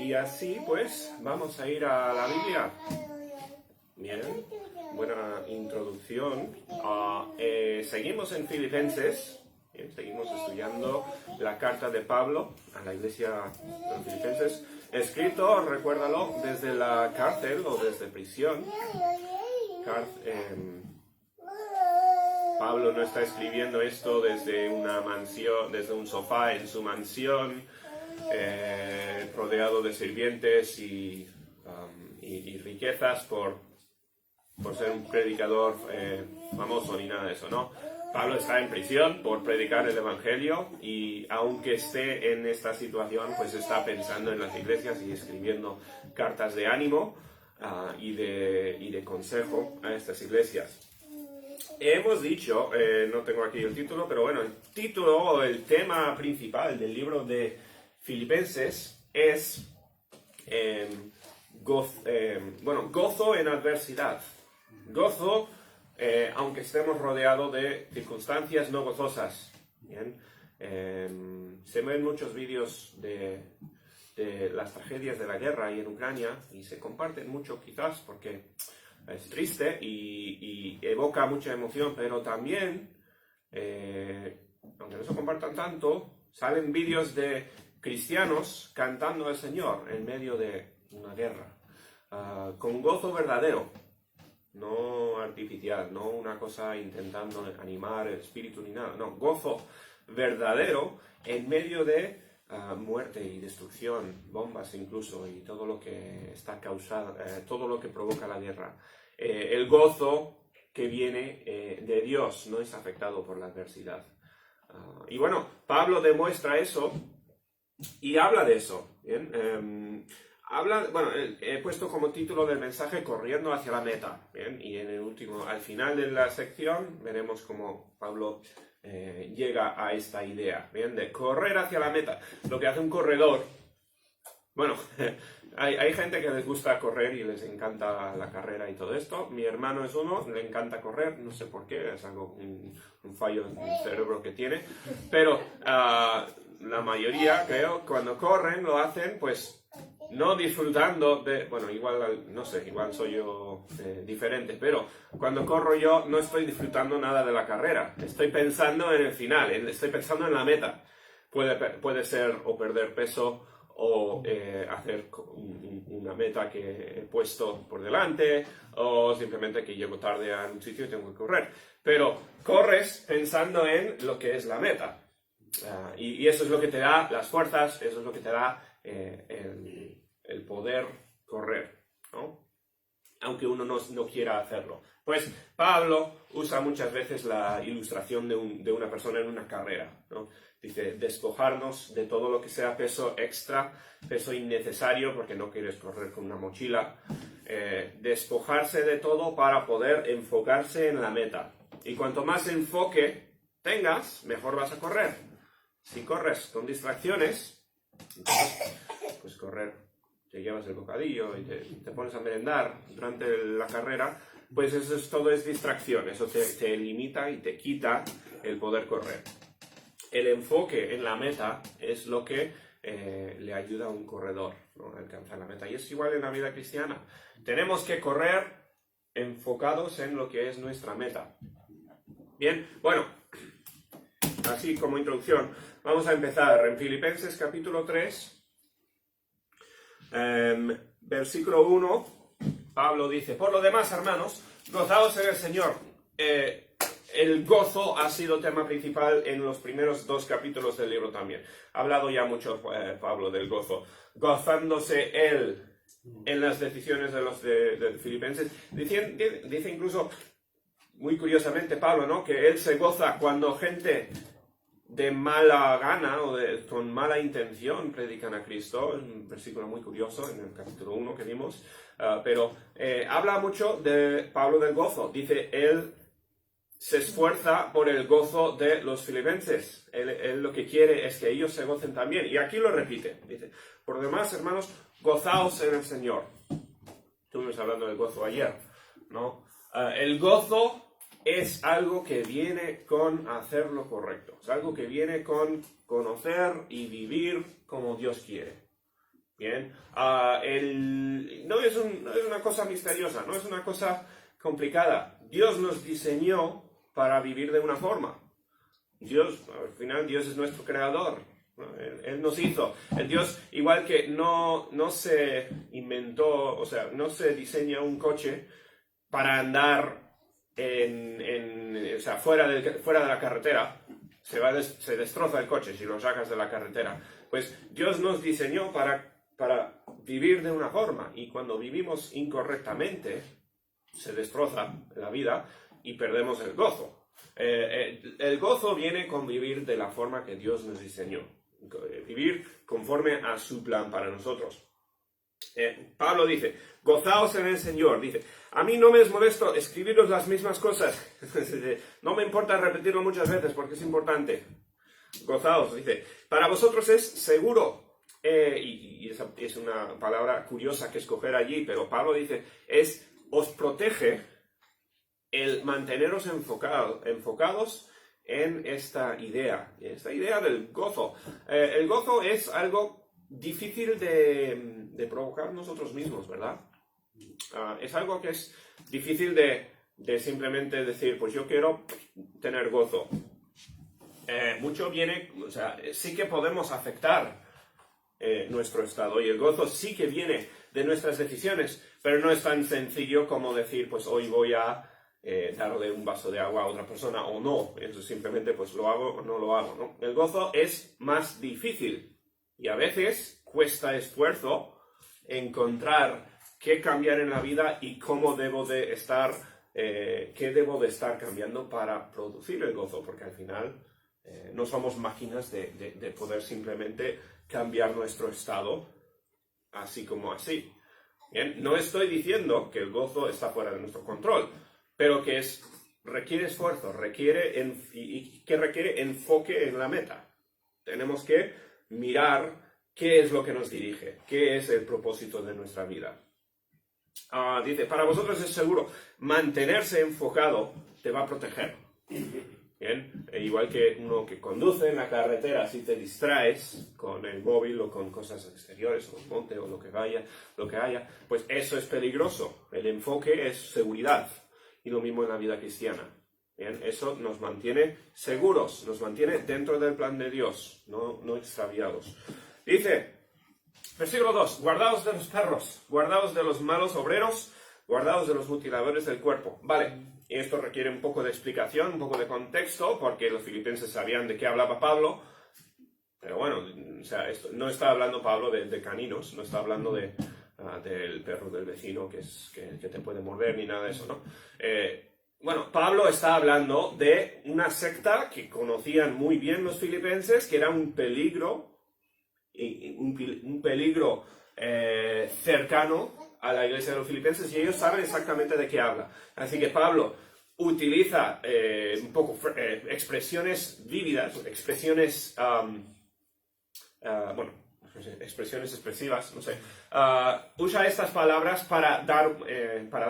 Y así pues vamos a ir a la Biblia. Bien, buena introducción. Seguimos en Filipenses. Bien, seguimos estudiando la carta de Pablo a la iglesia de los Filipenses. Escrito, recuérdalo, desde la cárcel o desde prisión. Pablo no está escribiendo esto desde una mansión, desde un sofá en su mansión, rodeado de sirvientes y riquezas por ser un predicador famoso ni nada de eso, ¿no? Pablo está en prisión por predicar el evangelio y aunque esté en esta situación, pues está pensando en las iglesias y escribiendo cartas de ánimo y de consejo a estas iglesias. Hemos dicho, no tengo aquí el título, pero bueno, el título o el tema principal del libro de Filipenses es gozo en adversidad. Gozo, aunque estemos rodeados de circunstancias no gozosas. ¿Bien? Se ven muchos vídeos de las tragedias de la guerra ahí en Ucrania y se comparten mucho quizás porque es triste y evoca mucha emoción, pero también, aunque no se compartan tanto, salen vídeos de cristianos cantando al Señor en medio de una guerra, con gozo verdadero, no artificial, no una cosa intentando animar el espíritu ni nada, no, gozo verdadero en medio de muerte y destrucción, bombas incluso, y todo lo que está causado, todo lo que provoca la guerra. El gozo que viene de Dios no es afectado por la adversidad. Y bueno, Pablo demuestra eso y habla de eso. ¿Bien? He puesto como título del mensaje Corriendo hacia la meta. ¿Bien? Y en el último, al final de la sección, veremos cómo Pablo llega a esta idea, ¿bien? De correr hacia la meta. Lo que hace un corredor. Bueno, hay gente que les gusta correr y les encanta la carrera y todo esto. Mi hermano es uno, le encanta correr, no sé por qué, es algo, un fallo en el cerebro que tiene. Pero la mayoría, creo, cuando corren lo hacen, pues, no disfrutando de... Bueno, igual, no sé, igual soy yo diferente, pero cuando corro yo no estoy disfrutando nada de la carrera. Estoy pensando en el final, estoy pensando en la meta. Puede ser o perder peso o hacer una meta que he puesto por delante, o simplemente que llego tarde a un sitio y tengo que correr. Pero corres pensando en lo que es la meta. Y eso es lo que te da las fuerzas, eso es lo que te da el poder correr, ¿no? Aunque uno no quiera hacerlo. Pues Pablo usa muchas veces la ilustración de una persona en una carrera, ¿no? Dice, despojarnos de todo lo que sea peso extra, peso innecesario, porque no quieres correr con una mochila. Despojarse de todo para poder enfocarse en la meta. Y cuanto más enfoque tengas, mejor vas a correr. Si corres con distracciones, entonces, pues correr, te llevas el bocadillo y te pones a merendar durante la carrera, pues todo es distracción, eso te limita y te quita el poder correr. El enfoque en la meta es lo que le ayuda a un corredor, ¿no? A alcanzar la meta. Y es igual en la vida cristiana. Tenemos que correr enfocados en lo que es nuestra meta. Bien, bueno, así como introducción, vamos a empezar en Filipenses capítulo 3, versículo 1. Pablo dice, por lo demás, hermanos, gozaos en el Señor. El gozo ha sido tema principal en los primeros 2 capítulos del libro también. Ha hablado ya mucho Pablo del gozo. Gozándose él en las decisiones de los de Filipenses. Dice incluso, muy curiosamente Pablo, ¿no? Que él se goza cuando gente de mala gana o con mala intención predican a Cristo. Es un versículo muy curioso en el capítulo 1 que vimos. Pero habla mucho de Pablo del gozo. Dice, él se esfuerza por el gozo de los filipenses. Él lo que quiere es que ellos se gocen también. Y aquí lo repite. Dice, por demás, hermanos, gozaos en el Señor. Estuvimos hablando del gozo ayer, ¿no? El gozo es algo que viene con hacer lo correcto. Es algo que viene con conocer y vivir como Dios quiere. Bien, no es una cosa misteriosa, no es una cosa complicada. Dios nos diseñó para vivir de una forma. Dios, al final, Dios es nuestro creador, ¿no? Él nos hizo. El Dios, igual que no se inventó, o sea, no se diseña un coche para andar o sea, fuera de la carretera. Se destroza el coche si lo sacas de la carretera. Pues Dios nos diseñó para vivir de una forma, y cuando vivimos incorrectamente se destroza la vida y perdemos el gozo. El gozo viene con vivir de la forma que Dios nos diseñó, vivir conforme a su plan para nosotros. Pablo dice, gozaos en el Señor. Dice, a mí no me es molesto escribiros las mismas cosas. No me importa repetirlo muchas veces porque es importante. Gozaos, dice, para vosotros es seguro. Y esa es una palabra curiosa que escoger allí, pero Pablo dice, os protege el manteneros enfocados en esta idea del gozo. El gozo es algo difícil de provocar nosotros mismos, ¿verdad? Es algo que es difícil de simplemente decir, pues yo quiero tener gozo. Mucho viene, o sea, sí que podemos afectar nuestro estado, y el gozo sí que viene de nuestras decisiones, pero no es tan sencillo como decir, pues hoy voy a darle un vaso de agua a otra persona o no. Eso simplemente pues lo hago o no lo hago, ¿no? El gozo es más difícil y a veces cuesta esfuerzo encontrar qué cambiar en la vida y cómo debo de estar, qué debo de estar cambiando para producir el gozo, porque al final no somos máquinas de poder simplemente cambiar nuestro estado así como así. Bien, no estoy diciendo que el gozo está fuera de nuestro control, pero que requiere esfuerzo, requiere enfoque en la meta. Tenemos que mirar qué es lo que nos dirige, qué es el propósito de nuestra vida. Dice, para vosotros es seguro, mantenerse enfocado te va a proteger. Bien, igual que uno que conduce en la carretera, si te distraes con el móvil o con cosas exteriores, o el monte o lo que haya, pues eso es peligroso. El enfoque es seguridad, y lo mismo en la vida cristiana. Bien, eso nos mantiene seguros, nos mantiene dentro del plan de Dios, no extraviados. Dice, versículo 2, guardaos de los perros, guardaos de los malos obreros, guardaos de los mutiladores del cuerpo. Vale. Y esto requiere un poco de explicación, un poco de contexto, porque los filipenses sabían de qué hablaba Pablo. Pero bueno, o sea, no está hablando Pablo de caninos, no está hablando del perro del vecino que te puede morder ni nada de eso, ¿no? Bueno, Pablo está hablando de una secta que conocían muy bien los filipenses, que era un peligro cercano a la iglesia de los filipenses, y ellos saben exactamente de qué habla. Así que Pablo utiliza un poco expresiones vívidas, expresiones expresivas, no sé. Usa estas palabras para dar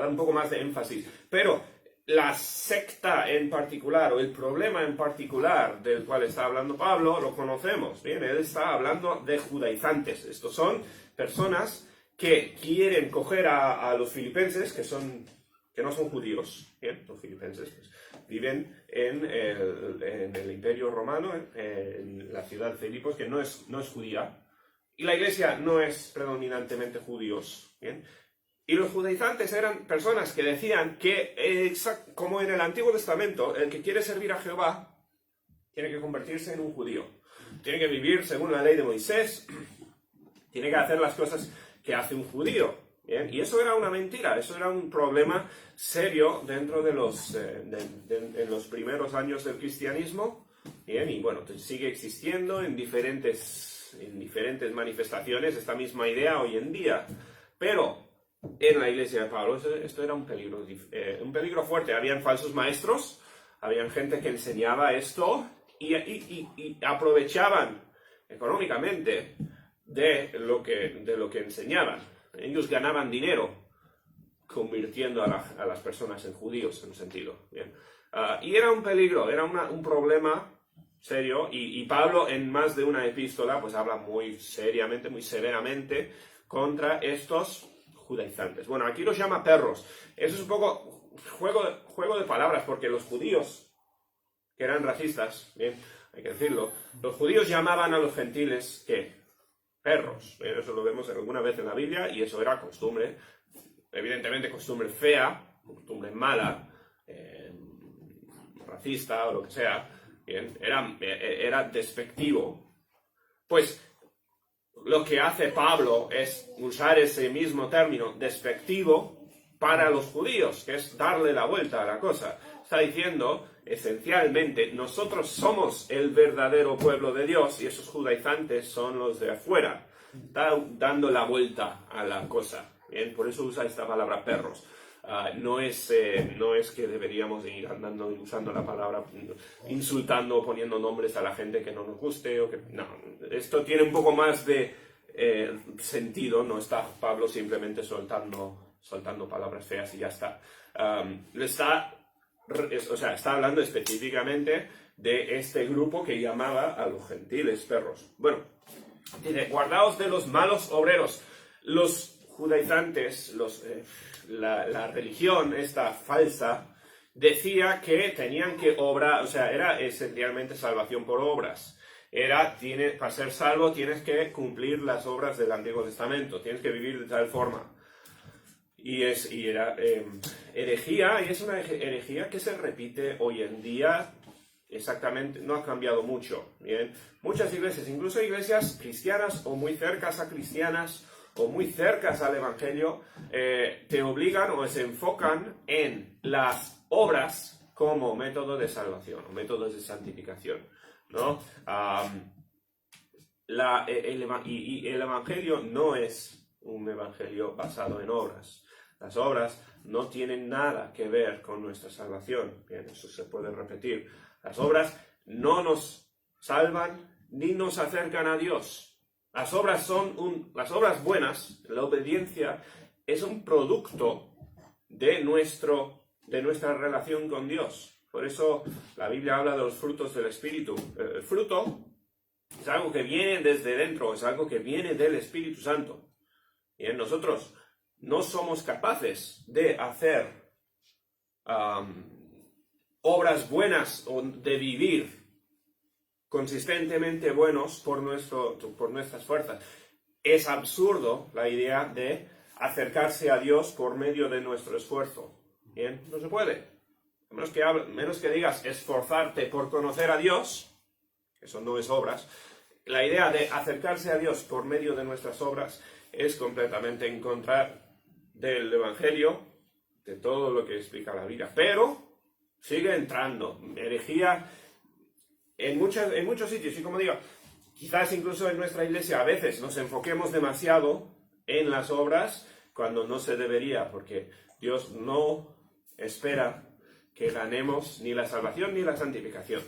un poco más de énfasis. Pero la secta en particular, o el problema en particular del cual está hablando Pablo, lo conocemos. Bien, él está hablando de judaizantes. Estos son personas que quieren coger a los filipenses, que no son judíos. Bien, los filipenses pues, viven en el Imperio Romano, en la ciudad de Filipos, que no es judía, y la iglesia no es predominantemente judíos. Bien, y los judaizantes eran personas que decían que, como en el Antiguo Testamento, el que quiere servir a Jehová tiene que convertirse en un judío, tiene que vivir según la ley de Moisés, tiene que hacer las cosas que hace un judío. Bien, y eso era una mentira, eso era un problema serio dentro de en los primeros años del cristianismo. Bien, y bueno, sigue existiendo en diferentes manifestaciones esta misma idea hoy en día. Pero en la iglesia de Pablo esto era un peligro fuerte. Habían falsos maestros, habían gente que enseñaba esto y aprovechaban económicamente de lo que enseñaban. Ellos ganaban dinero convirtiendo a las personas en judíos, en un sentido. Bien. Y era un peligro, era un problema serio, y Pablo en más de una epístola pues habla muy seriamente, muy severamente contra estos judaizantes. Bueno, aquí los llama perros. Eso es un poco juego de palabras, porque los judíos, que eran racistas, bien, hay que decirlo, los judíos llamaban a los gentiles, ¿qué? Perros. Eso lo vemos alguna vez en la Biblia, y eso era costumbre, evidentemente costumbre fea, costumbre mala, racista o lo que sea, bien, era despectivo. Pues lo que hace Pablo es usar ese mismo término despectivo para los judíos, que es darle la vuelta a la cosa. Está diciendo, esencialmente, nosotros somos el verdadero pueblo de Dios y esos judaizantes son los de afuera. Está dando la vuelta a la cosa. Bien, por eso usa esta palabra perros. No es que deberíamos ir andando y usando la palabra, insultando o poniendo nombres a la gente que no nos guste. No, esto tiene un poco más de sentido. No está Pablo simplemente soltando palabras feas y ya está. Está hablando específicamente de este grupo que llamaba a los gentiles perros. Bueno, dice, guardaos de los malos obreros. Los judaizantes, la religión esta falsa, decía que tenían que obrar, o sea, era esencialmente salvación por obras. Para ser salvo tienes que cumplir las obras del Antiguo Testamento, tienes que vivir de tal forma. Y era herejía, y es una herejía que se repite hoy en día exactamente, no ha cambiado mucho. Bien, muchas iglesias, incluso iglesias cristianas o muy cercas a cristianas, o muy cercas al Evangelio, te obligan o se enfocan en las obras como método de salvación, o métodos de santificación, ¿no? El Evangelio no es un Evangelio basado en obras. Las obras no tienen nada que ver con nuestra salvación. Bien, eso se puede repetir. Las obras no nos salvan ni nos acercan a Dios. Las obras buenas, la obediencia, es un producto de nuestra relación con Dios. Por eso la Biblia habla de los frutos del Espíritu. El fruto es algo que viene desde dentro, es algo que viene del Espíritu Santo. Bien, nosotros no somos capaces de hacer obras buenas o de vivir consistentemente buenos por nuestras fuerzas. Es absurdo la idea de acercarse a Dios por medio de nuestro esfuerzo. Bien, no se puede. Menos que digas esforzarte por conocer a Dios, eso no es obras. La idea de acercarse a Dios por medio de nuestras obras es completamente en contra del Evangelio, de todo lo que explica la Biblia. Pero sigue entrando herejía en muchos sitios. Y como digo, quizás incluso en nuestra iglesia a veces nos enfoquemos demasiado en las obras cuando no se debería, porque Dios no espera que ganemos ni la salvación ni la santificación.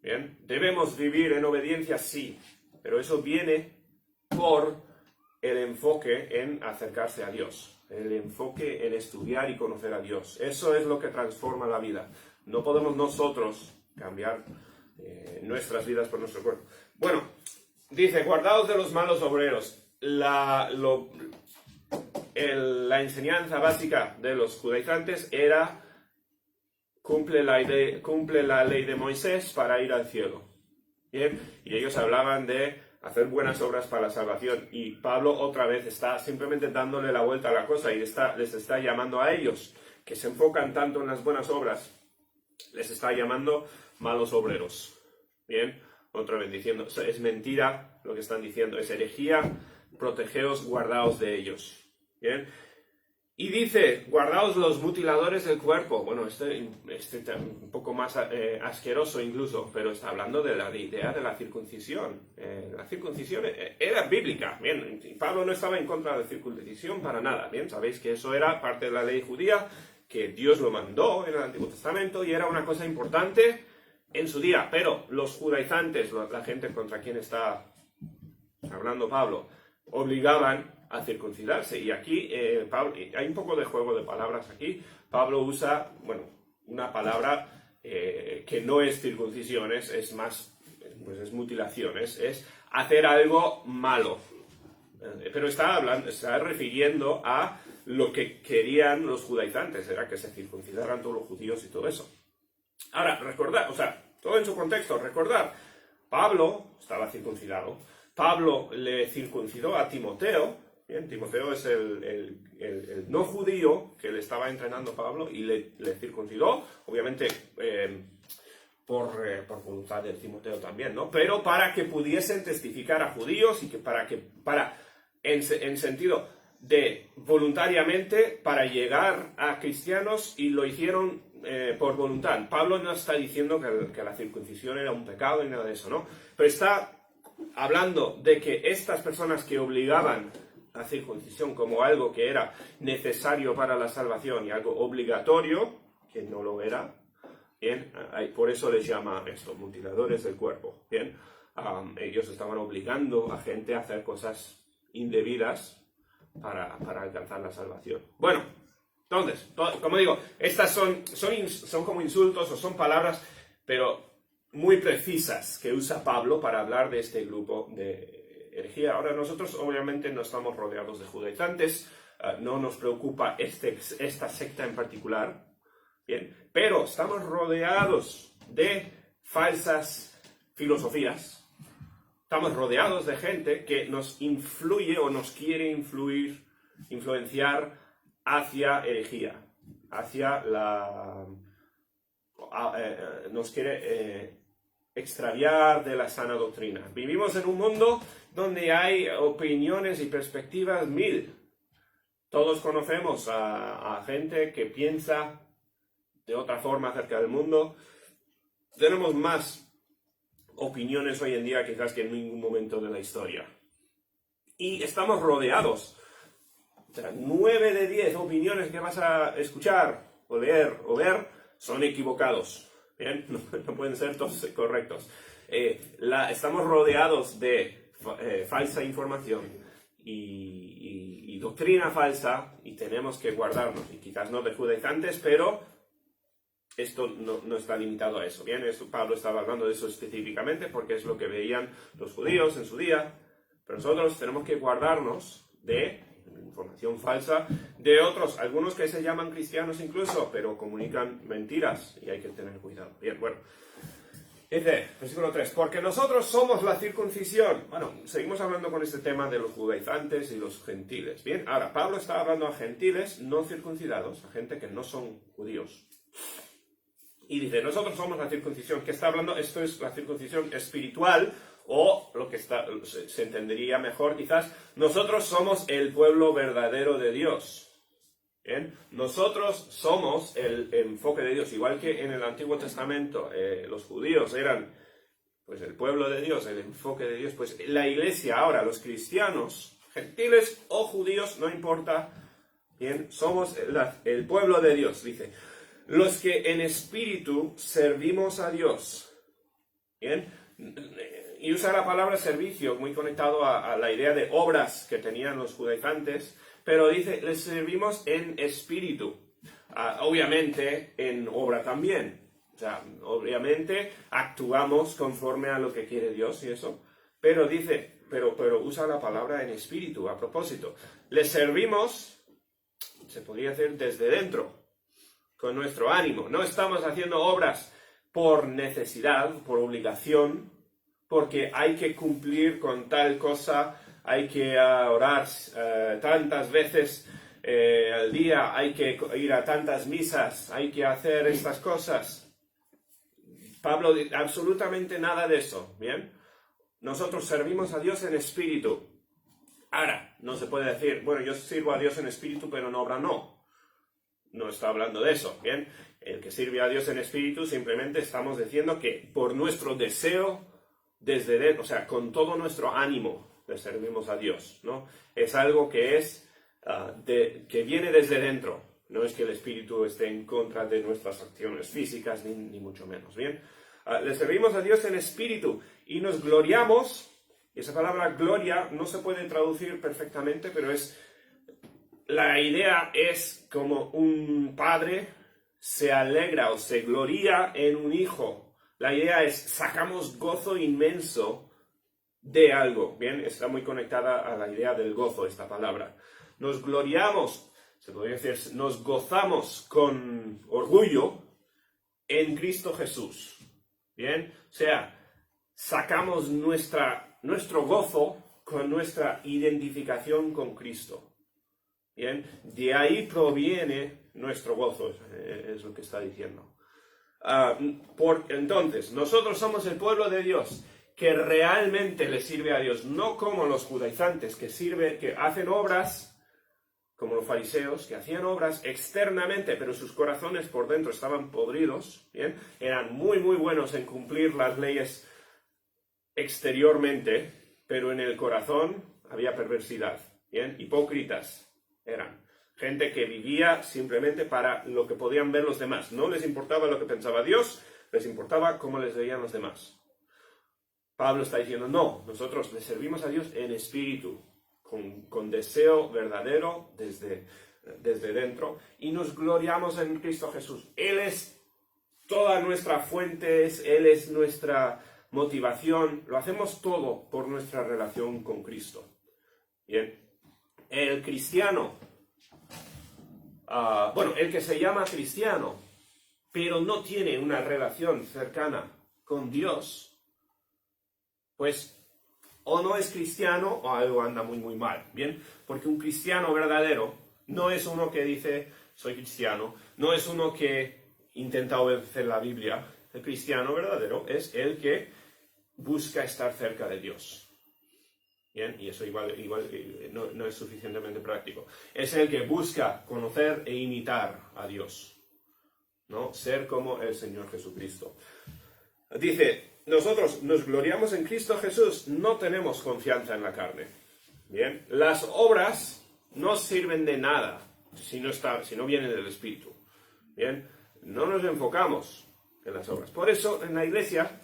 Bien, debemos vivir en obediencia, sí, pero eso viene por el enfoque en acercarse a Dios, el enfoque en estudiar y conocer a Dios. Eso es lo que transforma la vida. No podemos nosotros cambiar nuestras vidas por nuestro cuerpo. Bueno, dice, guardaos de los malos obreros. La enseñanza básica de los judaizantes era cumple la ley de Moisés para ir al cielo. ¿Bien? Y ellos hablaban de hacer buenas obras para la salvación. Y Pablo otra vez está simplemente dándole la vuelta a la cosa y les está llamando a ellos, que se enfocan tanto en las buenas obras, les está llamando malos obreros. Bien, otra vez diciendo, es mentira lo que están diciendo, es herejía, protegeos, guardaos de ellos. Bien, y dice, guardaos los mutiladores del cuerpo. Bueno, este un poco más asqueroso incluso, pero está hablando de la idea de la circuncisión. La circuncisión era bíblica. Bien, Pablo no estaba en contra de la circuncisión para nada. Bien, sabéis que eso era parte de la ley judía, que Dios lo mandó en el Antiguo Testamento y era una cosa importante en su día. Pero los judaizantes, la gente contra quien está hablando Pablo, obligaban a circuncidarse. Y aquí hay un poco de juego de palabras aquí. Pablo usa, una palabra que no es circuncisión, es más pues es mutilación, es hacer algo malo. Pero está refiriendo a lo que querían los judaizantes, era que se circuncidaran todos los judíos y todo eso. Ahora, recordar, o sea, todo en su contexto, recordar, Pablo estaba circuncidado, Pablo le circuncidó a Timoteo, bien, Timoteo es el no judío que le estaba entrenando Pablo y le circuncidó, obviamente por voluntad de Timoteo también, ¿no? Pero para que pudiesen testificar a judíos y que en sentido de voluntariamente para llegar a cristianos, y lo hicieron por voluntad. Pablo no está diciendo que la circuncisión era un pecado ni nada de eso, ¿no? Pero está hablando de que estas personas que obligaban la circuncisión como algo que era necesario para la salvación y algo obligatorio, que no lo era, bien, por eso les llama esto, mutiladores del cuerpo, bien. Ellos estaban obligando a gente a hacer cosas indebidas para alcanzar la salvación. Bueno, entonces, como digo, estas son como insultos o son palabras, pero muy precisas que usa Pablo para hablar de este grupo de herejía. Ahora, nosotros obviamente no estamos rodeados de judaizantes, no nos preocupa esta secta en particular, bien, pero estamos rodeados de falsas filosofías. Estamos rodeados de gente que nos influye o nos quiere influenciar hacia herejía, hacia nos quiere extraviar de la sana doctrina. Vivimos en un mundo donde hay opiniones y perspectivas mil. Todos conocemos a gente que piensa de otra forma acerca del mundo. Tenemos más opiniones hoy en día quizás que en ningún momento de la historia. Y estamos rodeados. O sea, 9 de 10 opiniones que vas a escuchar, o leer, o ver, son equivocados. ¿Bien? No pueden ser todos correctos. Estamos rodeados de falsa información y doctrina falsa, y tenemos que guardarnos. Y quizás no de judaizantes, pero esto no está limitado a eso, ¿bien? Pablo estaba hablando de eso específicamente porque es lo que veían los judíos en su día, pero nosotros tenemos que guardarnos de información falsa de otros, algunos que se llaman cristianos incluso, pero comunican mentiras y hay que tener cuidado. Bien, bueno. Dice, versículo 3, porque nosotros somos la circuncisión. Bueno, seguimos hablando con este tema de los judaizantes y los gentiles. Bien, ahora, Pablo está hablando a gentiles no circuncidados, a gente que no son judíos. Y dice, nosotros somos la circuncisión. ¿Qué está hablando? Esto es la circuncisión espiritual, o lo que se entendería mejor quizás, nosotros somos el pueblo verdadero de Dios. ¿Bien? Nosotros somos el enfoque de Dios. Igual que en el Antiguo Testamento los judíos eran pues el pueblo de Dios, el enfoque de Dios, pues la iglesia ahora, los cristianos, gentiles o judíos, no importa, ¿bien? Somos el pueblo de Dios, dice. Los que en espíritu servimos a Dios. ¿Bien? Y usa la palabra servicio muy conectado a la idea de obras que tenían los judaizantes, pero dice, les servimos en espíritu. Obviamente en obra también. O sea, obviamente actuamos conforme a lo que quiere Dios y eso. Pero dice, pero usa la palabra en espíritu a propósito. Les servimos, se podría hacer desde dentro, con nuestro ánimo. No estamos haciendo obras por necesidad, por obligación, porque hay que cumplir con tal cosa, hay que orar tantas veces al día, hay que ir a tantas misas, hay que hacer estas cosas. Pablo dice absolutamente nada de eso, ¿bien? Nosotros servimos a Dios en espíritu. Ahora, no se puede decir, bueno, yo sirvo a Dios en espíritu, pero en obra no. No está hablando de eso, ¿bien? El que sirve a Dios en espíritu, simplemente estamos diciendo que por nuestro deseo, desde dentro, o sea, con todo nuestro ánimo, le servimos a Dios, ¿no? Es algo que que viene desde dentro. No es que el espíritu esté en contra de nuestras acciones físicas, ni mucho menos, ¿bien? Le servimos a Dios en espíritu y nos gloriamos. Y esa palabra gloria no se puede traducir perfectamente, pero la idea es como un padre se alegra o se gloria en un hijo La idea es, sacamos gozo inmenso de algo. Bien, está muy conectada a la idea del gozo, esta palabra. Nos gloriamos, se podría decir, nos gozamos con orgullo en Cristo Jesús. Bien, o sea, sacamos nuestro gozo con nuestra identificación con Cristo. Bien, de ahí proviene nuestro gozo, es lo que está diciendo. Entonces, nosotros somos el pueblo de Dios que realmente le sirve a Dios, no como los judaizantes que hacen obras, como los fariseos, que hacían obras externamente, pero sus corazones por dentro estaban podridos, ¿bien? Eran muy, muy buenos en cumplir las leyes exteriormente, pero en el corazón había perversidad, ¿bien? Hipócritas eran. Gente que vivía simplemente para lo que podían ver los demás. No les importaba lo que pensaba Dios, les importaba cómo les veían los demás. Pablo está diciendo, no, nosotros le servimos a Dios en espíritu, con deseo verdadero desde dentro, y nos gloriamos en Cristo Jesús. Él es toda nuestra fuente, Él es nuestra motivación, lo hacemos todo por nuestra relación con Cristo. Bien, el cristiano, el que se llama cristiano, pero no tiene una relación cercana con Dios, pues o no es cristiano o algo anda muy, muy mal, ¿bien? Porque un cristiano verdadero no es uno que dice, soy cristiano, no es uno que intenta obedecer la Biblia. El cristiano verdadero es el que busca estar cerca de Dios. ¿Bien? Y eso igual no es suficientemente práctico. Es el que busca conocer e imitar a Dios, ¿no? Ser como el Señor Jesucristo. Dice, nosotros nos gloriamos en Cristo Jesús, no tenemos confianza en la carne. Bien, las obras no sirven de nada si no vienen del Espíritu. Bien, no nos enfocamos en las obras. Por eso en la iglesia,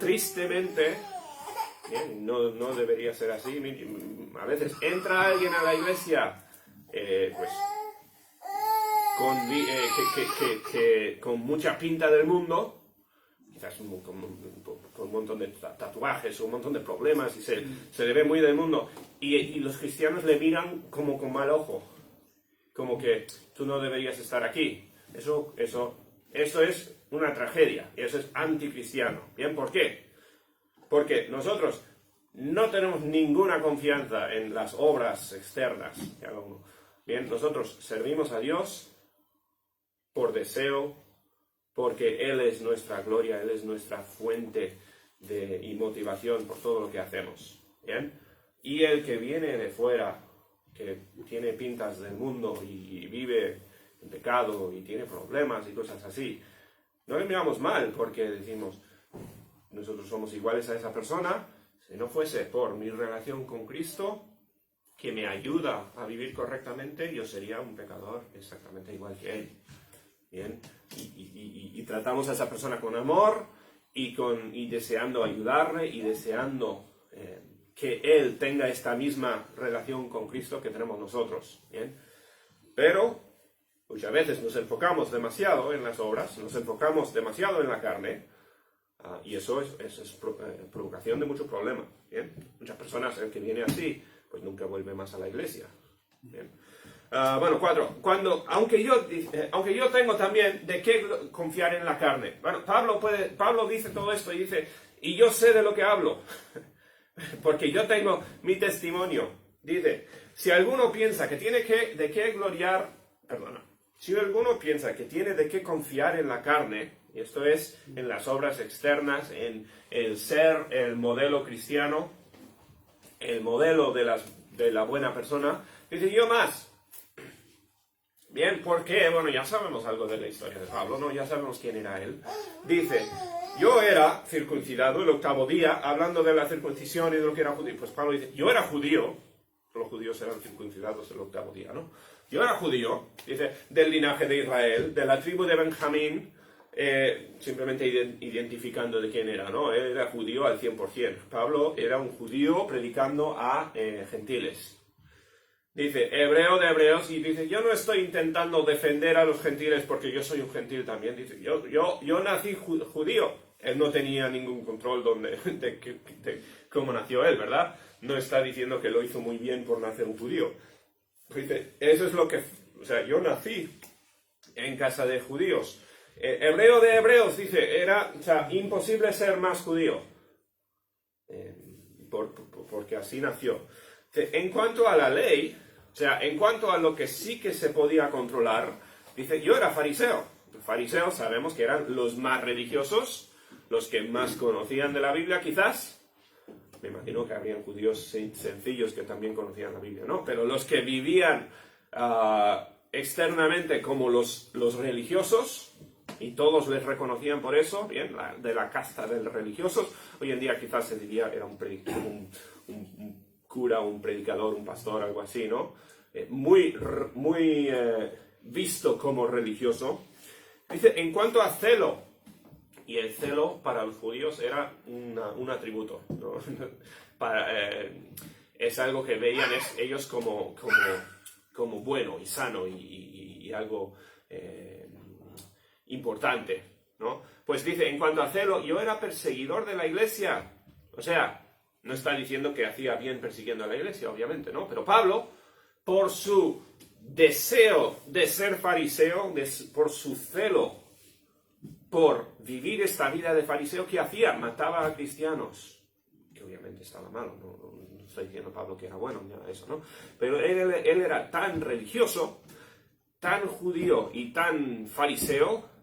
tristemente, bien, no debería ser así. A veces entra alguien a la iglesia, con mucha pinta del mundo, quizás con un montón de tatuajes o un montón de problemas, y se le ve muy del mundo, y los cristianos le miran como con mal ojo, como que tú no deberías estar aquí. Eso es una tragedia, y eso es anticristiano. ¿Bien? ¿Por qué? Porque nosotros no tenemos ninguna confianza en las obras externas que haga uno. Bien, nosotros servimos a Dios por deseo, porque Él es nuestra gloria, Él es nuestra fuente y motivación por todo lo que hacemos. ¿Bien? Y el que viene de fuera, que tiene pintas del mundo y vive en pecado y tiene problemas y cosas así, no le miramos mal porque decimos, nosotros somos iguales a esa persona. Si no fuese por mi relación con Cristo, que me ayuda a vivir correctamente, yo sería un pecador exactamente igual que Él. Bien, y tratamos a esa persona con amor y deseando ayudarle y deseando que él tenga esta misma relación con Cristo que tenemos nosotros. Bien, pero muchas veces nos enfocamos demasiado en las obras, nos enfocamos demasiado en la carne, y eso es provocación de muchos problemas. Bien, muchas personas, el que viene así, pues nunca vuelve más a la iglesia. Bien. 4. Aunque yo tengo también de qué confiar en la carne. Bueno, Pablo dice todo esto y dice, y yo sé de lo que hablo, porque yo tengo mi testimonio. Dice, si alguno piensa que tiene de qué gloriar, si alguno piensa que tiene de qué confiar en la carne, y esto es en las obras externas, en el ser el modelo cristiano, el modelo de la buena persona, dice, yo más. Bien, ¿por qué? Bueno, ya sabemos algo de la historia de Pablo, ¿no? Ya sabemos quién era él. Dice, yo era circuncidado el 8º día, hablando de la circuncisión y de lo que era judío. Pues Pablo dice, yo era judío, los judíos eran circuncidados el 8º día, ¿no? Yo era judío, dice, del linaje de Israel, de la tribu de Benjamín, simplemente identificando de quién era, ¿no? Él era judío al 100%. Pablo era un judío predicando a gentiles. Dice, hebreo de hebreos, y dice, yo no estoy intentando defender a los gentiles porque yo soy un gentil también. Dice, yo nací judío. Él no tenía ningún control de cómo nació él, ¿verdad? No está diciendo que lo hizo muy bien por nacer un judío. Dice, eso es lo que... O sea, yo nací en casa de judíos. Hebreo de hebreos, dice, era imposible ser más judío. Porque así nació. En cuanto a la ley, o sea, en cuanto a lo que sí que se podía controlar, dice, yo era fariseo. Los fariseos sabemos que eran los más religiosos, los que más conocían de la Biblia, quizás. Me imagino que habrían judíos sencillos que también conocían la Biblia, ¿no? Pero los que vivían externamente como los religiosos, y todos les reconocían por eso, bien, de la casta de los religiosos. Hoy en día quizás se diría era un cura, un predicador, un pastor, algo así, ¿no? Muy visto como religioso. Dice, en cuanto a celo, y el celo para los judíos era un atributo, ¿no? Es algo que veían ellos como bueno y sano y algo importante, ¿no? Pues dice, en cuanto a celo, yo era perseguidor de la iglesia. O sea, no está diciendo que hacía bien persiguiendo a la iglesia, obviamente, ¿no? Pero Pablo, por su deseo de ser fariseo, por su celo por vivir esta vida de fariseo, ¿qué hacía? Mataba a cristianos. Que obviamente estaba malo, no estoy diciendo Pablo que era bueno, ni nada de eso, ¿no? Pero él era tan religioso, tan judío y tan fariseo,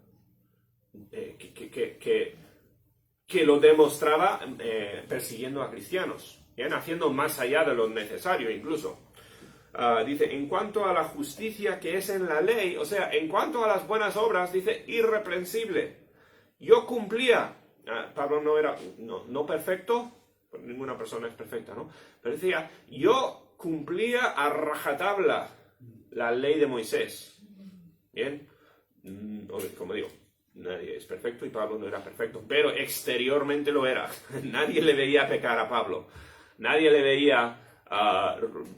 que lo demostraba persiguiendo a cristianos, ¿bien? Haciendo más allá de lo necesario incluso. Dice, en cuanto a la justicia que es en la ley, o sea, en cuanto a las buenas obras, dice, irreprensible. Yo cumplía, Pablo no era, no perfecto, ninguna persona es perfecta, ¿no? Pero decía, yo cumplía a rajatabla la ley de Moisés. ¿Bien? Como digo, nadie es perfecto y Pablo no era perfecto, pero exteriormente lo era. Nadie le veía pecar a Pablo. Nadie le veía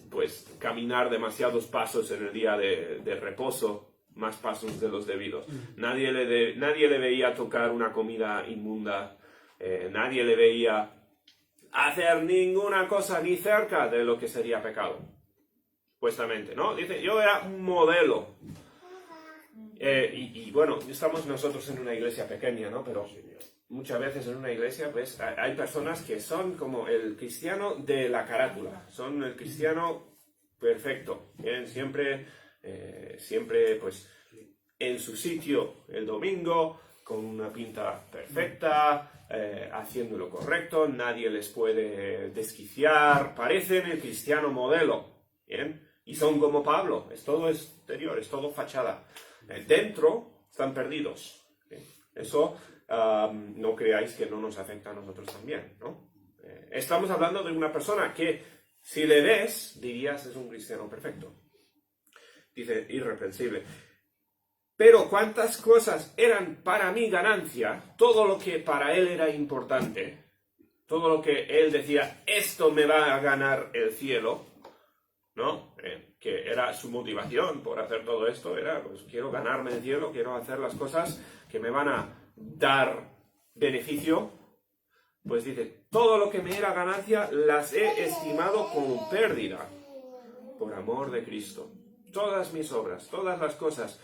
pues caminar demasiados pasos en el día de reposo, más pasos de los debidos. Nadie le veía tocar una comida inmunda. Nadie le veía hacer ninguna cosa ni cerca de lo que sería pecado. Supuestamente, ¿no? Dice, yo era un modelo. Y bueno, estamos nosotros en una iglesia pequeña, ¿no? Pero muchas veces en una iglesia, pues, hay personas que son como el cristiano de la carátula. Son el cristiano perfecto. ¿Bien? Siempre, pues, en su sitio el domingo, con una pinta perfecta, haciendo lo correcto, nadie les puede desquiciar. Parecen el cristiano modelo, ¿bien? Y son como Pablo, es todo exterior, es todo fachada. Dentro están perdidos. ¿Bien? Eso no creáis que no nos afecta a nosotros también, ¿no? Estamos hablando de una persona que, si le ves, dirías es un cristiano perfecto. Dice, irreprensible. Pero cuántas cosas eran para mí ganancia, todo lo que para él era importante, todo lo que él decía, esto me va a ganar el cielo, ¿no? Que era su motivación por hacer todo esto, era, pues quiero ganarme el cielo, quiero hacer las cosas que me van a dar beneficio. Pues dice, todo lo que me era ganancia las he estimado como pérdida por amor de Cristo. Todas mis obras, todas las cosas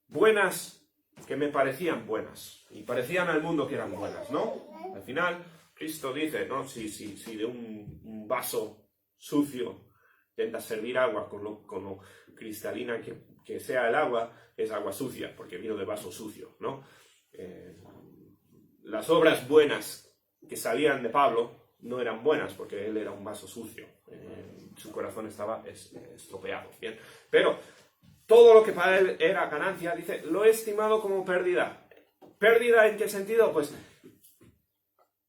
buenas que me parecían buenas y parecían al mundo que eran buenas, ¿no? Al final, Cristo dice, ¿no? Si de un vaso sucio intentas servir agua con lo cristalina que sea el agua, es agua sucia, porque vino de vaso sucio, ¿no? Las obras buenas que salían de Pablo no eran buenas, porque él era un vaso sucio. Su corazón estaba estropeado, ¿bien? Pero todo lo que para él era ganancia, dice, lo he estimado como pérdida. ¿Pérdida en qué sentido? Pues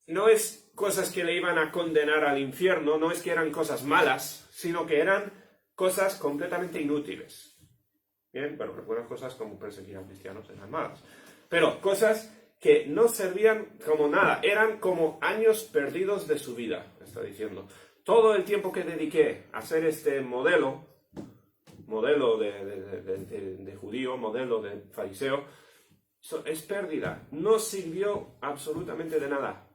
no es cosas que le iban a condenar al infierno, no es que eran cosas malas, sino que eran cosas completamente inútiles. Bien, bueno, algunas cosas como perseguir a cristianos eran malas. Pero cosas que no servían como nada, eran como años perdidos de su vida, está diciendo. Todo el tiempo que dediqué a hacer este modelo, modelo de judío, modelo de fariseo, es pérdida. No sirvió absolutamente de nada.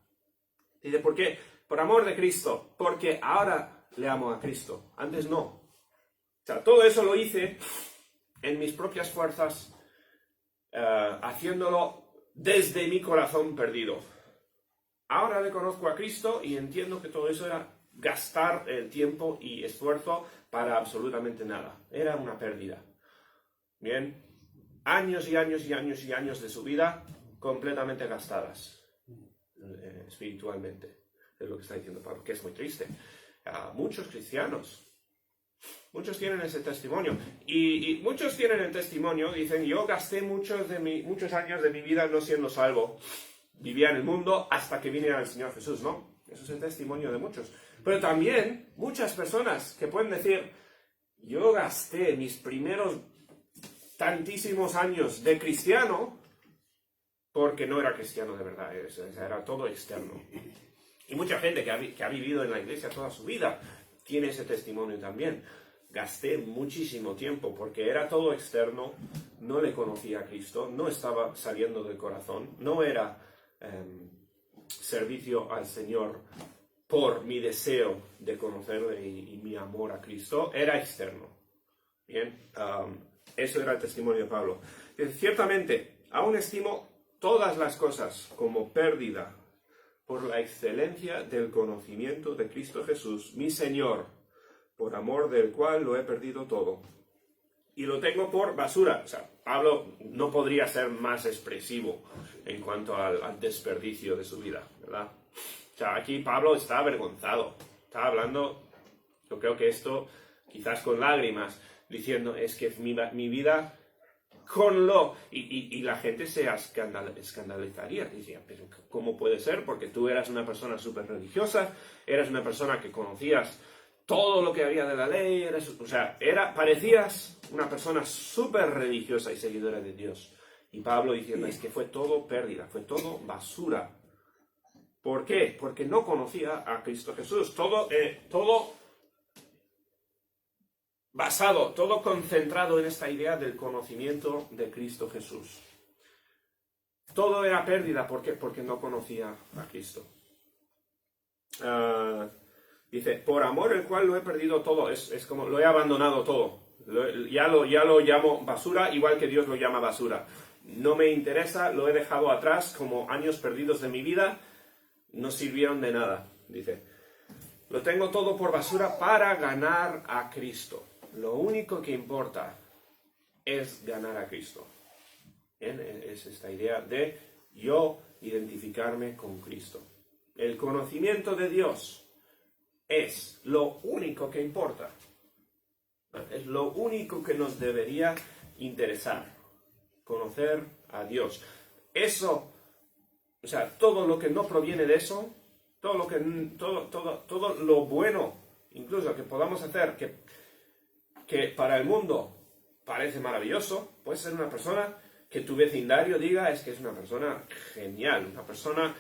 Dice, ¿por qué? Por amor de Cristo, porque ahora le amo a Cristo. Antes no. O sea, todo eso lo hice en mis propias fuerzas, haciéndolo desde mi corazón perdido. Ahora le conozco a Cristo y entiendo que todo eso era gastar el tiempo y esfuerzo para absolutamente nada. Era una pérdida. Bien, años y años y años y años de su vida completamente gastadas espiritualmente. Es lo que está diciendo Pablo, que es muy triste. Muchos cristianos, muchos tienen ese testimonio. Y muchos tienen el testimonio, dicen, yo gasté muchos años de mi vida no siendo salvo. Vivía en el mundo hasta que vine al Señor Jesús, ¿no? Eso es el testimonio de muchos. Pero también muchas personas que pueden decir, yo gasté mis primeros tantísimos años de cristiano porque no era cristiano de verdad, era todo externo. Y mucha gente que ha vivido en la iglesia toda su vida tiene ese testimonio también. Gasté muchísimo tiempo porque era todo externo, no le conocía a Cristo, no estaba saliendo del corazón, no era servicio al Señor por mi deseo de conocerle y mi amor a Cristo, era externo. Bien, eso era el testimonio de Pablo. Ciertamente, aún estimo todas las cosas como pérdida por la excelencia del conocimiento de Cristo Jesús, mi Señor, por amor del cual lo he perdido todo. Y lo tengo por basura. O sea, Pablo no podría ser más expresivo en cuanto al desperdicio de su vida, ¿verdad? O sea, aquí Pablo está avergonzado. Está hablando, yo creo que esto, quizás con lágrimas, diciendo, es que mi vida con lo... Y la gente se escandalizaría. Decía, pero ¿cómo puede ser? Porque tú eras una persona súper religiosa, eras una persona que conocías todo lo que había de la ley, parecías una persona súper religiosa y seguidora de Dios. Y Pablo diciendo, es que fue todo pérdida, fue todo basura. ¿Por qué? Porque no conocía a Cristo Jesús. Todo basado, todo concentrado en esta idea del conocimiento de Cristo Jesús. Todo era pérdida, ¿por qué? Porque no conocía a Cristo. Dice, por amor el cual lo he perdido todo, es como lo he abandonado todo. Ya lo llamo basura, igual que Dios lo llama basura. No me interesa, lo he dejado atrás como años perdidos de mi vida, no sirvieron de nada, dice. Lo tengo todo por basura para ganar a Cristo. Lo único que importa es ganar a Cristo. ¿Bien? Es esta idea de yo identificarme con Cristo. El conocimiento de Dios es lo único que importa. Es lo único que nos debería interesar. Conocer a Dios. Eso, o sea, todo lo que no proviene de eso, todo lo bueno, incluso que podamos hacer, que para el mundo parece maravilloso, puede ser una persona que tu vecindario diga es que es una persona genial, una persona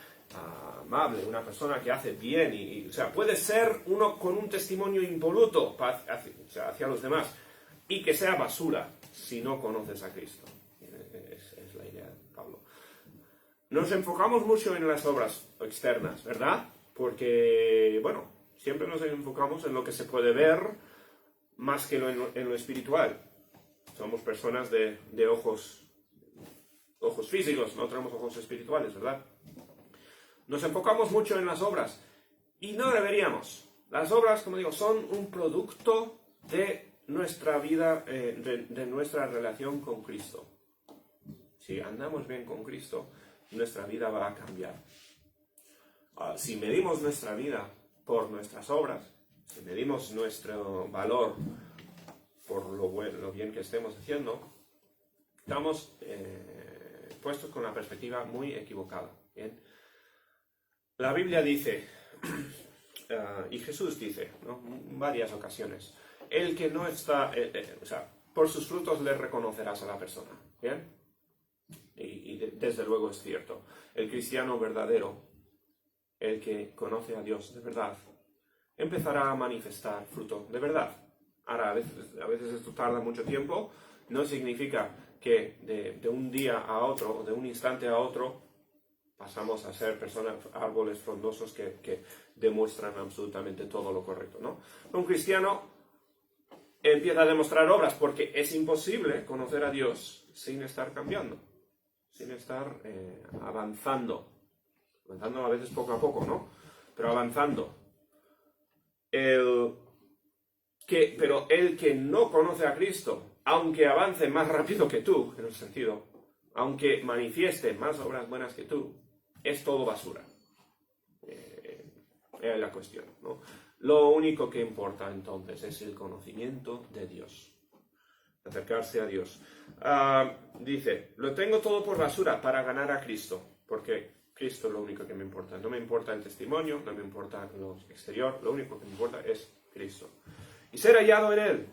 amable, una persona que hace bien, o sea, puede ser uno con un testimonio impoluto hacia los demás y que sea basura si no conoces a Cristo. Es la idea de Pablo. Nos enfocamos mucho en las obras externas, ¿verdad? Porque, bueno, siempre nos enfocamos en lo que se puede ver más que en lo espiritual. Somos personas de ojos físicos, no tenemos ojos espirituales, ¿verdad? Nos enfocamos mucho en las obras y no deberíamos. Las obras, como digo, son un producto de nuestra vida, de nuestra relación con Cristo. Si andamos bien con Cristo, nuestra vida va a cambiar. Si medimos nuestra vida por nuestras obras, si medimos nuestro valor por lo bien que estemos haciendo, estamos puestos con la perspectiva muy equivocada. ¿Bien? La Biblia dice, y Jesús dice, ¿no? En varias ocasiones, el que no está, por sus frutos le reconocerás a la persona. ¿Bien? Y desde luego es cierto. El cristiano verdadero, el que conoce a Dios de verdad, empezará a manifestar fruto de verdad. Ahora, a veces esto tarda mucho tiempo, no significa que de un día a otro, o de un instante a otro, pasamos a ser árboles frondosos que demuestran absolutamente todo lo correcto, ¿no? Un cristiano empieza a demostrar obras porque es imposible conocer a Dios sin estar cambiando, sin estar avanzando a veces poco a poco, ¿no? Pero avanzando. Pero el que no conoce a Cristo, aunque avance más rápido que tú, en el sentido, aunque manifieste más obras buenas que tú, es todo basura. Es la cuestión, ¿no? Lo único que importa entonces es el conocimiento de Dios. Acercarse a Dios. Dice, lo tengo todo por basura para ganar a Cristo, porque Cristo es lo único que me importa. No me importa el testimonio, no me importa lo exterior, lo único que me importa es Cristo. Y ser hallado en Él.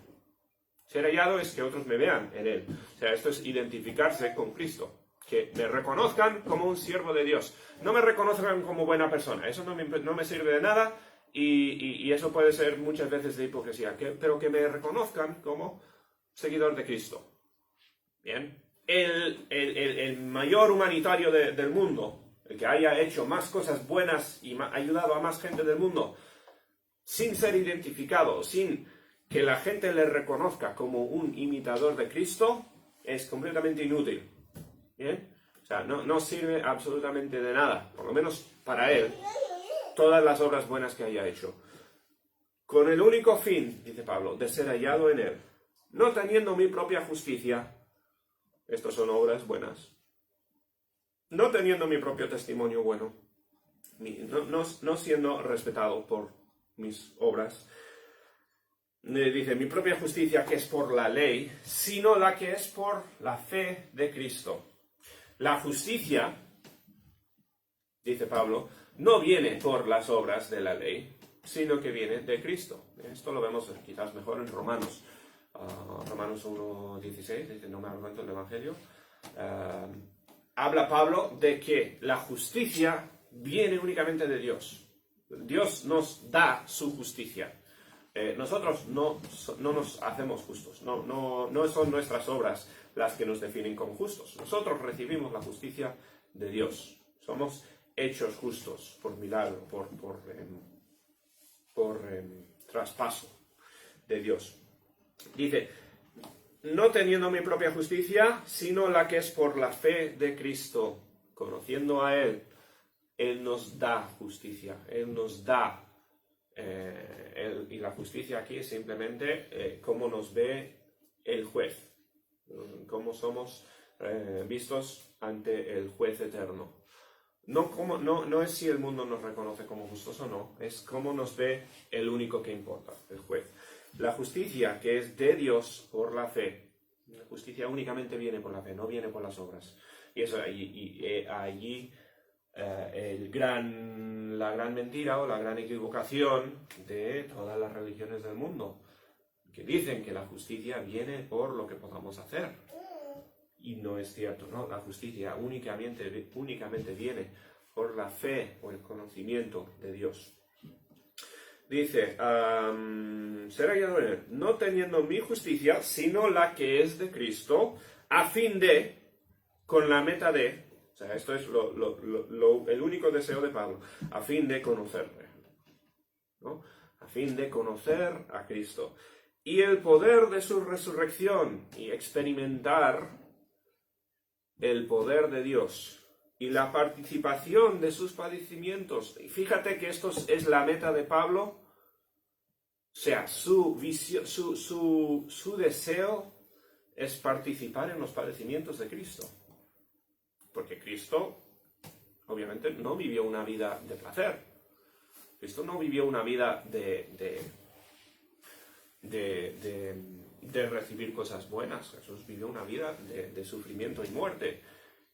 Ser hallado es que otros me vean en Él. O sea, esto es identificarse con Cristo. Que me reconozcan como un siervo de Dios. No me reconozcan como buena persona. Eso no me sirve de nada y eso puede ser muchas veces de hipocresía. Pero que me reconozcan como seguidor de Cristo. Bien. El mayor humanitario del mundo, el que haya hecho más cosas buenas y ayudado a más gente del mundo, sin ser identificado, sin que la gente le reconozca como un imitador de Cristo, es completamente inútil. ¿Bien? O sea, no sirve absolutamente de nada, por lo menos para él, todas las obras buenas que haya hecho. Con el único fin, dice Pablo, de ser hallado en él, no teniendo mi propia justicia, estas son obras buenas, no teniendo mi propio testimonio bueno, no siendo respetado por mis obras, dice, mi propia justicia que es por la ley, sino la que es por la fe de Cristo. La justicia, dice Pablo, no viene por las obras de la ley, sino que viene de Cristo. Esto lo vemos quizás mejor en Romanos. Romanos 1:16, dice, no me avergüenzo del Evangelio. Habla Pablo de que la justicia viene únicamente de Dios. Dios nos da su justicia. Nosotros no nos hacemos justos, no son nuestras obras las que nos definen como justos. Nosotros recibimos la justicia de Dios. Somos hechos justos por milagro, por traspaso de Dios. Dice, no teniendo mi propia justicia, sino la que es por la fe de Cristo. Conociendo a Él, Él nos da justicia, Él nos da. Y la justicia aquí es simplemente cómo nos ve el juez, cómo somos vistos ante el juez eterno. No es si el mundo nos reconoce como justos o no, es cómo nos ve el único que importa, el juez. La justicia que es de Dios por la fe, la justicia únicamente viene por la fe, no viene por las obras. Y eso allí la gran mentira o la gran equivocación de todas las religiones del mundo, que dicen que la justicia viene por lo que podamos hacer. Y no es cierto, ¿no? La justicia únicamente viene por la fe o el conocimiento de Dios. Dice, ser hallado en él, no teniendo mi justicia, sino la que es de Cristo, a fin de, con la meta de, o sea, esto es el único deseo de Pablo, a fin de conocerle, ¿no? A fin de conocer a Cristo. Y el poder de su resurrección y experimentar el poder de Dios y la participación de sus padecimientos. Y fíjate que esto es la meta de Pablo. O sea, su visión, su deseo es participar en los padecimientos de Cristo. Porque Cristo, obviamente, no vivió una vida de placer. Cristo no vivió una vida de recibir cosas buenas. Jesús vivió una vida de sufrimiento y muerte.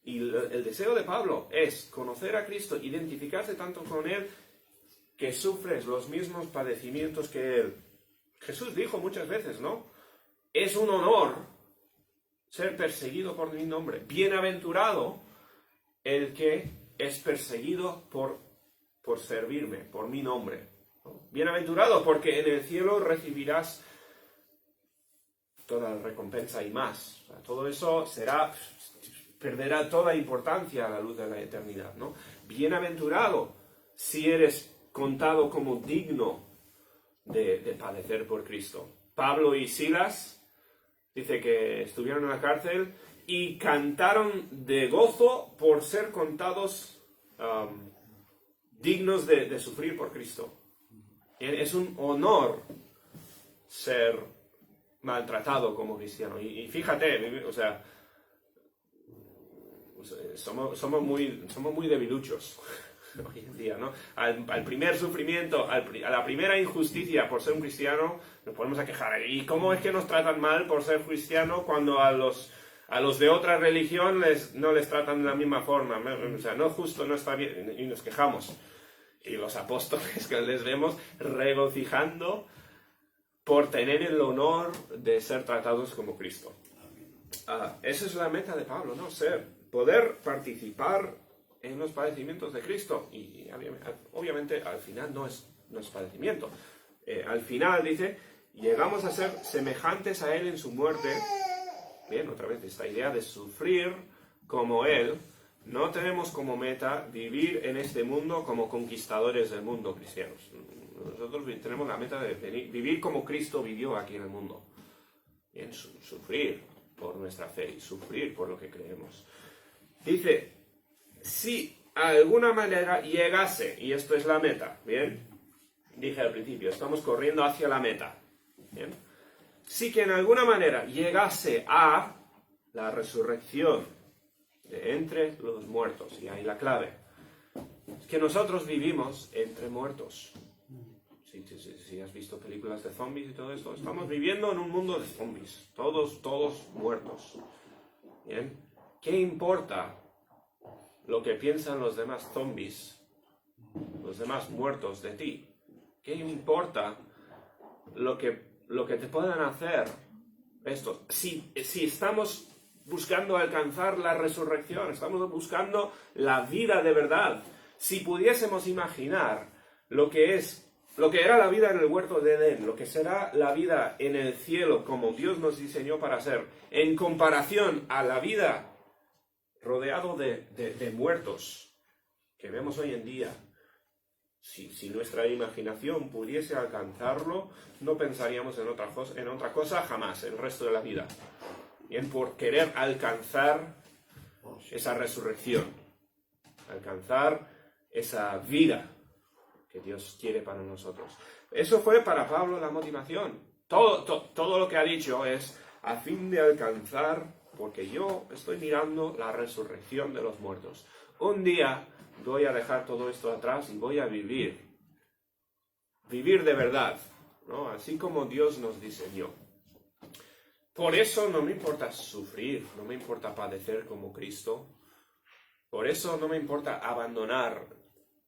Y el deseo de Pablo es conocer a Cristo, identificarse tanto con Él, que sufres los mismos padecimientos que Él. Jesús dijo muchas veces, ¿no? Es un honor ser perseguido por mi nombre. Bienaventurado el que es perseguido por servirme, por mi nombre. ¿No? Bienaventurado porque en el cielo recibirás toda la recompensa y más. O sea, todo eso perderá toda importancia a la luz de la eternidad, ¿no? Bienaventurado si eres contado como digno de padecer por Cristo. Pablo y Silas, dice que estuvieron en la cárcel y cantaron de gozo por ser contados dignos de sufrir por Cristo. Es un honor ser maltratado como cristiano. Y fíjate, o sea, somos muy debiluchos hoy en día, ¿no? Al primer sufrimiento, a la primera injusticia por ser un cristiano, nos ponemos a quejar. ¿Y cómo es que nos tratan mal por ser cristiano cuando a los de otra religión no les tratan de la misma forma? O sea, no es justo, no está bien, y nos quejamos. Y los apóstoles que les vemos regocijando por tener el honor de ser tratados como Cristo. Esa es la meta de Pablo, ¿no? Poder participar en los padecimientos de Cristo. Y obviamente al final no es padecimiento. Al final dice, llegamos a ser semejantes a Él en su muerte. Bien, otra vez esta idea de sufrir como Él. No tenemos como meta vivir en este mundo como conquistadores del mundo cristianos. Nosotros tenemos la meta de vivir como Cristo vivió aquí en el mundo. Bien, sufrir por nuestra fe y sufrir por lo que creemos. Dice, si a alguna manera llegase, y esto es la meta, ¿bien? Dije al principio, estamos corriendo hacia la meta, ¿bien? Si que en alguna manera llegase a la resurrección de entre los muertos, y ahí la clave, es que nosotros vivimos entre muertos. Si has visto películas de zombies y todo esto, estamos viviendo en un mundo de zombies, todos muertos. ¿Bien? ¿Qué importa lo que piensan los demás zombies, los demás muertos de ti? ¿Qué importa lo que te puedan hacer estos? Si estamos buscando alcanzar la resurrección, estamos buscando la vida de verdad. Si pudiésemos imaginar lo que era la vida en el huerto de Edén, lo que será la vida en el cielo como Dios nos diseñó para ser, en comparación a la vida rodeado de muertos que vemos hoy en día, si nuestra imaginación pudiese alcanzarlo, no pensaríamos en otra cosa jamás, el resto de la vida. Bien, por querer alcanzar esa resurrección, alcanzar esa vida que Dios quiere para nosotros. Eso fue para Pablo la motivación. Todo lo que ha dicho es a fin de alcanzar, porque yo estoy mirando la resurrección de los muertos. Un día voy a dejar todo esto atrás y voy a vivir de verdad, ¿no? Así como Dios nos diseñó. Por eso no me importa sufrir, no me importa padecer como Cristo. Por eso no me importa abandonar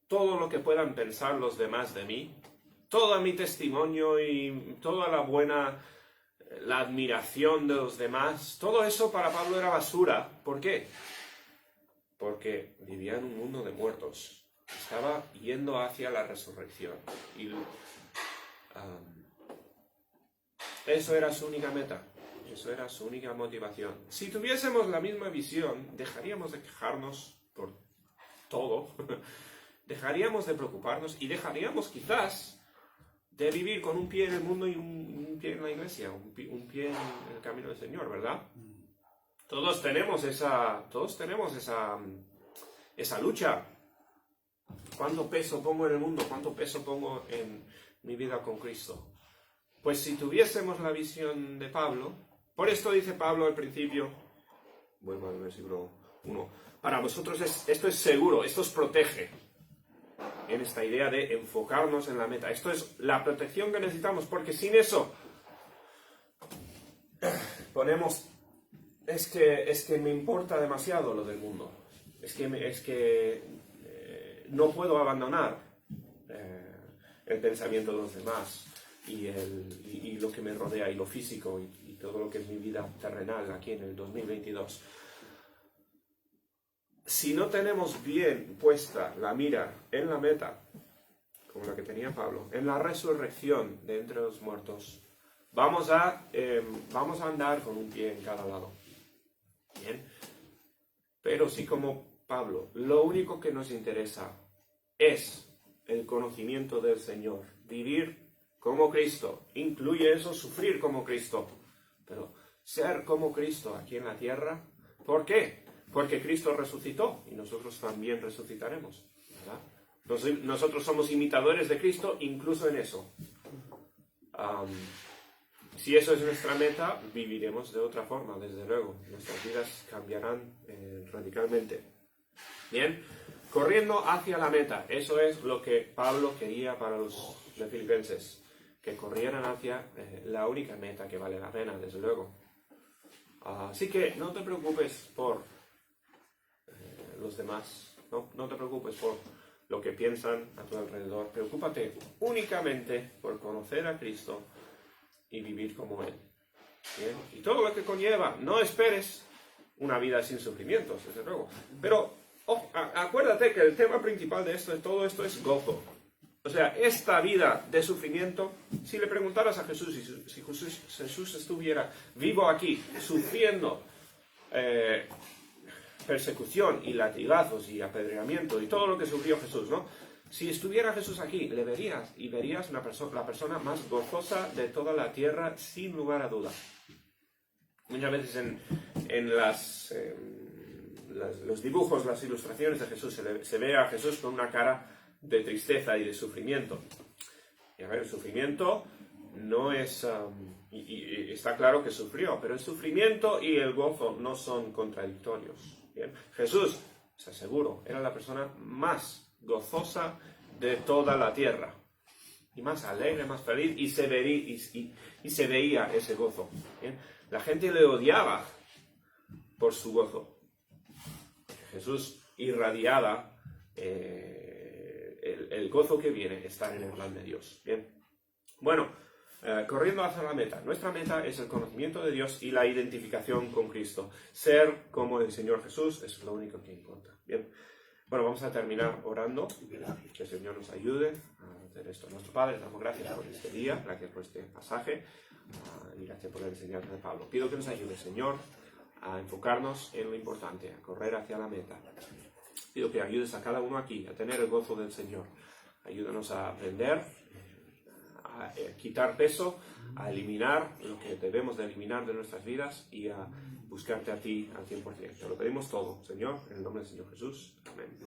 todo lo que puedan pensar los demás de mí, todo mi testimonio y toda la admiración de los demás. Todo eso para Pablo era basura. ¿Por qué? Porque vivía en un mundo de muertos. Estaba yendo hacia la resurrección. Y eso era su única meta. Eso era su única motivación. Si tuviésemos la misma visión, dejaríamos de quejarnos por todo. Dejaríamos de preocuparnos y dejaríamos quizás de vivir con un pie en el mundo y un pie en la iglesia, un pie en el camino del Señor, ¿verdad? Todos tenemos esa lucha. ¿Cuánto peso pongo en el mundo? ¿Cuánto peso pongo en mi vida con Cristo? Pues si tuviésemos la visión de Pablo, por esto dice Pablo al principio, vuelvo al versículo 1, para vosotros esto es seguro, esto os protege. En esta idea de enfocarnos en la meta. Esto es la protección que necesitamos, porque sin eso es que me importa demasiado lo del mundo. Es que no puedo abandonar el pensamiento de los demás y lo que me rodea y lo físico y todo lo que es mi vida terrenal aquí en el 2022. Si no tenemos bien puesta la mira en la meta, como la que tenía Pablo, en la resurrección de entre los muertos, vamos a andar con un pie en cada lado. Bien. Pero sí, como Pablo, lo único que nos interesa es el conocimiento del Señor. Vivir como Cristo. Incluye eso, sufrir como Cristo. Pero ser como Cristo aquí en la tierra. ¿Por qué? Porque Cristo resucitó y nosotros también resucitaremos, ¿verdad? Nosotros somos imitadores de Cristo incluso en eso. Si eso es nuestra meta, viviremos de otra forma, desde luego. Nuestras vidas cambiarán radicalmente. Bien, corriendo hacia la meta. Eso es lo que Pablo quería para los de Filipenses. Que corrieran hacia la única meta que vale la pena, desde luego. Así que no te preocupes por los demás. No te preocupes por lo que piensan a tu alrededor. Preocúpate únicamente por conocer a Cristo y vivir como Él. ¿Bien? Y todo lo que conlleva, no esperes una vida sin sufrimientos, desde luego. Pero acuérdate que el tema principal de todo esto es gozo. O sea, esta vida de sufrimiento, si le preguntaras a Jesús, si Jesús estuviera vivo aquí, sufriendo persecución y latigazos y apedreamiento y todo lo que sufrió Jesús, ¿no? Si estuviera Jesús aquí, le verías y verías la persona más gozosa de toda la tierra, sin lugar a duda. Muchas veces en los dibujos, las ilustraciones de Jesús, se ve a Jesús con una cara de tristeza y de sufrimiento. Y a ver, el sufrimiento no es... y está claro que sufrió, pero el sufrimiento y el gozo no son contradictorios. ¿Bien? Jesús, os aseguro, era la persona más gozosa de toda la tierra. Y más alegre, más feliz, y se veía ese gozo. ¿Bien? La gente le odiaba por su gozo. Jesús irradiaba el gozo que viene estar en el plan de Dios. Bien. Bueno, corriendo hacia la meta. Nuestra meta es el conocimiento de Dios y la identificación con Cristo. Ser como el Señor Jesús es lo único que importa. Bien. Bueno, vamos a terminar orando. Que el Señor nos ayude a hacer esto. Nuestro Padre, damos gracias por este día, gracias por este pasaje y gracias por la enseñanza de Pablo. Pido que nos ayude, Señor, a enfocarnos en lo importante, a correr hacia la meta. Pido que ayudes a cada uno aquí a tener el gozo del Señor. Ayúdanos a aprender, a quitar peso, a eliminar lo que debemos de eliminar de nuestras vidas y a buscarte a ti al 100%. Te lo pedimos todo, Señor, en el nombre del Señor Jesús. Amén.